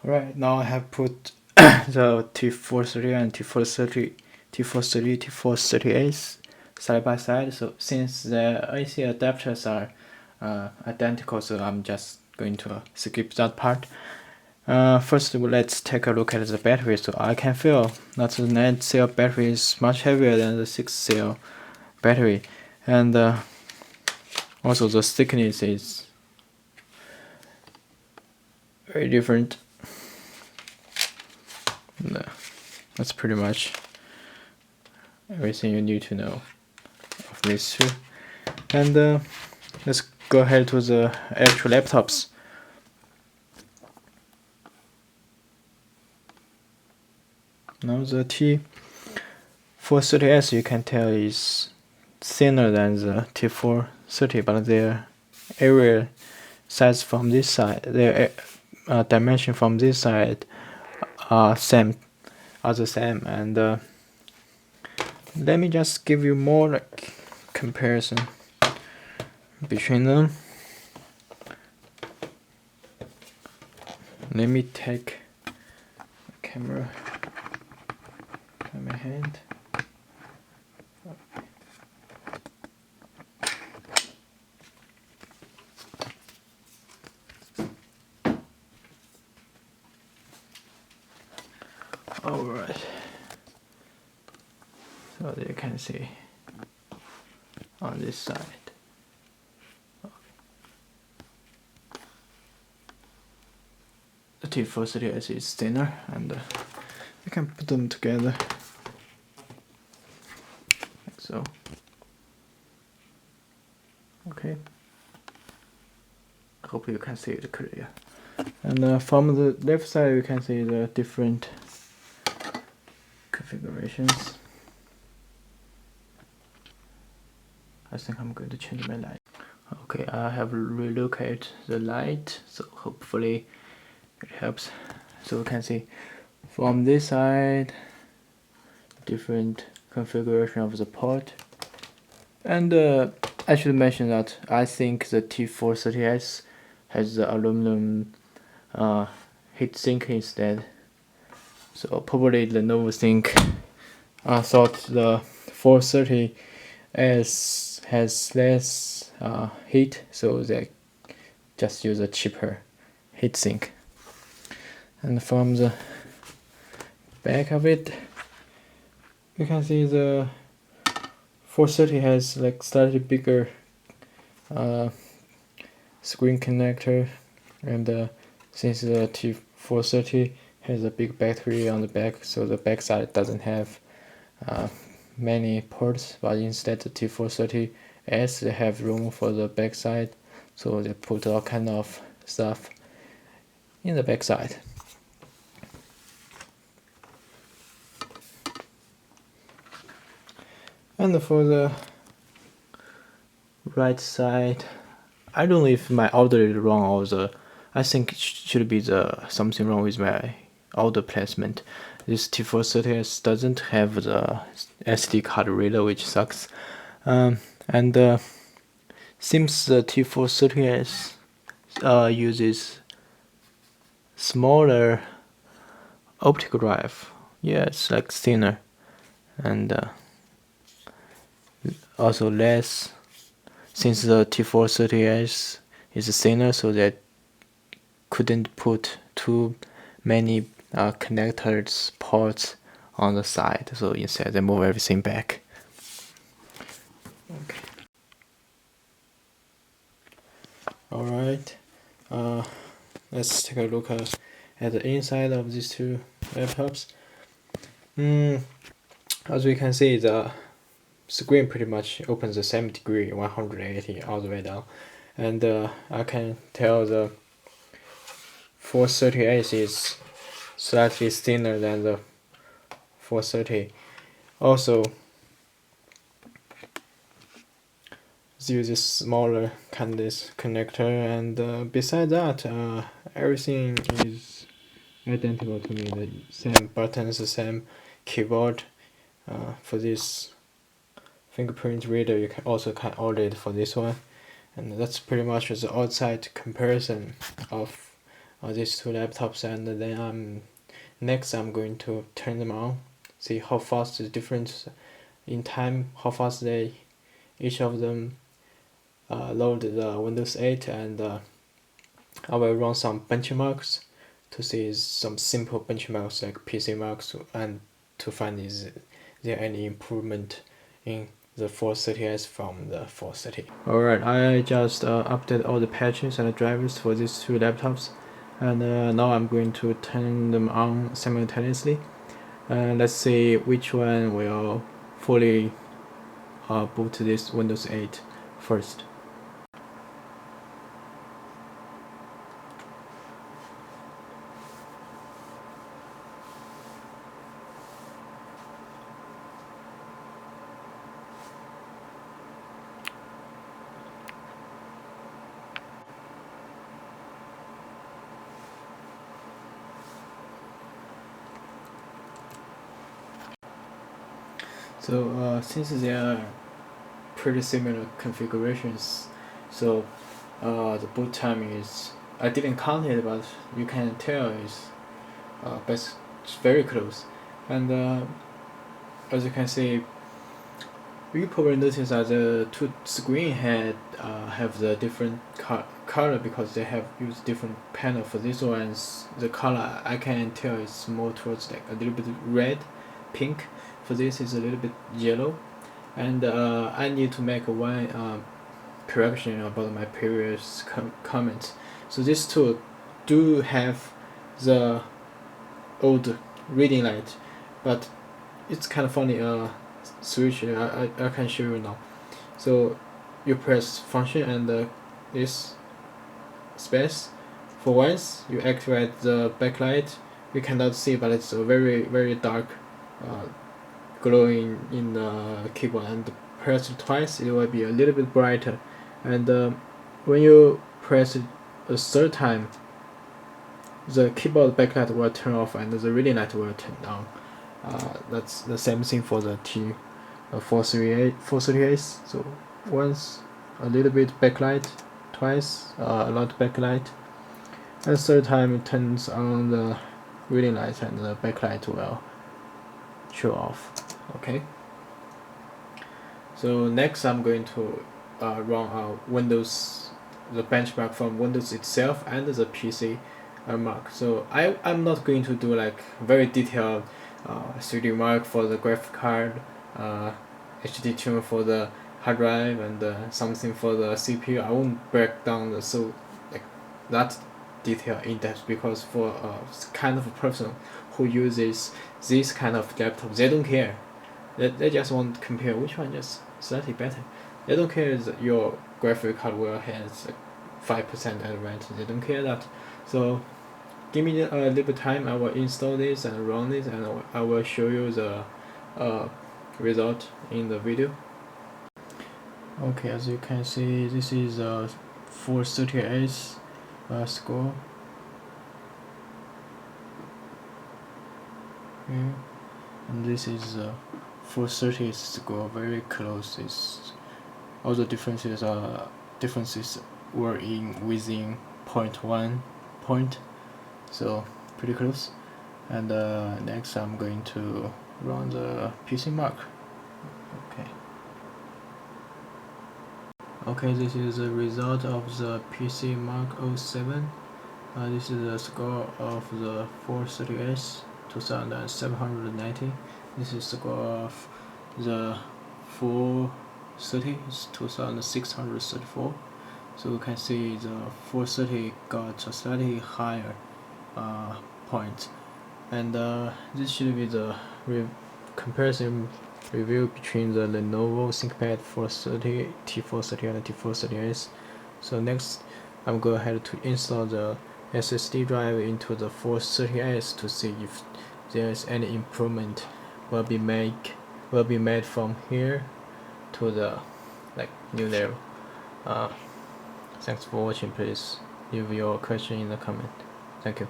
Right, now I have put the T430 and T430s side by side. So since the AC adapters are identical, so I'm just going to skip that part. First, let's take a look at the battery. So I can feel that the 9-cell battery is much heavier than the 6-cell battery, and also the thickness is very different. That's pretty much everything you need to know of these two. And let's go ahead to the actual laptops. Now the T430s, you can tell, is thinner than the T430, but their area size from this side, their dimension from this side are the same. And let me just give you more like comparison between them. Let me take the camera in my hand. Alright, so you can see on this side. The T430s is thinner, and you can put them together like so. Okay, I hope you can see it clear. And from the left side, you can see the different configurations. I think I'm going to change my light. Okay, I have relocated the light, so hopefully it helps. So you can see from this side different configuration of the port. And I should mention that I think the T430s has the aluminum heatsink instead. So probably Lenovo thought the 430s has less heat, so they just use a cheaper heatsink. And from the back of it, you can see the 430 has like slightly bigger screen connector, and since the T430 has a big battery on the back, so the back side doesn't have many ports, but instead the T430s, they have room for the back side, so they put all kind of stuff in the back side. And for the right side, I don't know if my order is wrong, or I think it should be something wrong with my order placement. This T430s doesn't have the SD card reader, which sucks. And seems the T430s uses smaller optical drive. Yeah, it's like thinner, and also less. Since the T430s is thinner, so they couldn't put too many connectors ports on the side, so instead they move everything back. Okay. Alright, let's take a look at the inside of these two laptops. As we can see, the screen pretty much opens the same degree, 180 all the way down, and I can tell the 430s is slightly thinner than the 430. Also, it uses smaller kind of connector, and besides that, everything is identical to me. The same buttons, the same keyboard. For this fingerprint reader, you can order it for this one, and that's pretty much the outside comparison of these two laptops, and then next I'm going to turn them on, see how fast the difference in time, how fast each of them load the Windows 8, and I will run some benchmarks to see some simple benchmarks like PC marks, and to find is there any improvement in the 430s from the 430. Alright, I just updated all the patches and the drivers for these two laptops, and now I'm going to turn them on simultaneously. Let's see which one will fully boot this Windows 8 first. So since they are pretty similar configurations, so the boot time is, I didn't count it, but you can tell it's very close. And as you can see, you probably notice that the two screen have the different color because they have used different panel. For this one's the color I can tell it's more towards like a little bit red, pink. For this is a little bit yellow, and I need to make one correction about my previous comments. So these two do have the old reading light, but it's kind of funny. Switch I can show you now. So you press function and this space. For once you activate the backlight, you cannot see, but it's a very dark glowing in the keyboard, and press it twice it will be a little bit brighter, and when you press it a third time, the keyboard backlight will turn off and the reading light will turn on. That's the same thing for the T430s. So once a little bit backlight, twice a lot backlight, and third time it turns on the reading light and the backlight will show off. Okay. So next I'm going to run Windows, the benchmark from Windows itself and the PC mark. So I'm not going to do like very detailed 3D mark for the graphic card, HD tune for the hard drive, and something for the CPU. I won't break down that detail in depth, because for a kind of a person who uses this kind of laptop, they don't care. They just want to compare which one is slightly better. They don't care that your graphic hardware has 5% advantage. They don't care that. So give me a little bit time. I will install this and run this, and I will show you the result in the video. Okay, as you can see, this is a 430s score. Okay. And this is 430 score, very close. All the differences were within 0.1 point, so pretty close. And next I'm going to run the PC mark. Okay, this is the result of the PC mark 07. This is the score of the 430s, 2790. This is the score of the 430, is 2634. So you can see the 430 got a slightly higher point, and this should be the comparison review between the Lenovo ThinkPad 430, T430 and T430s. So next I'm going ahead to install the SSD drive into the 430s to see if there is any improvement will be made from here to the new level. Thanks for watching. Please leave your question in the comment. Thank you.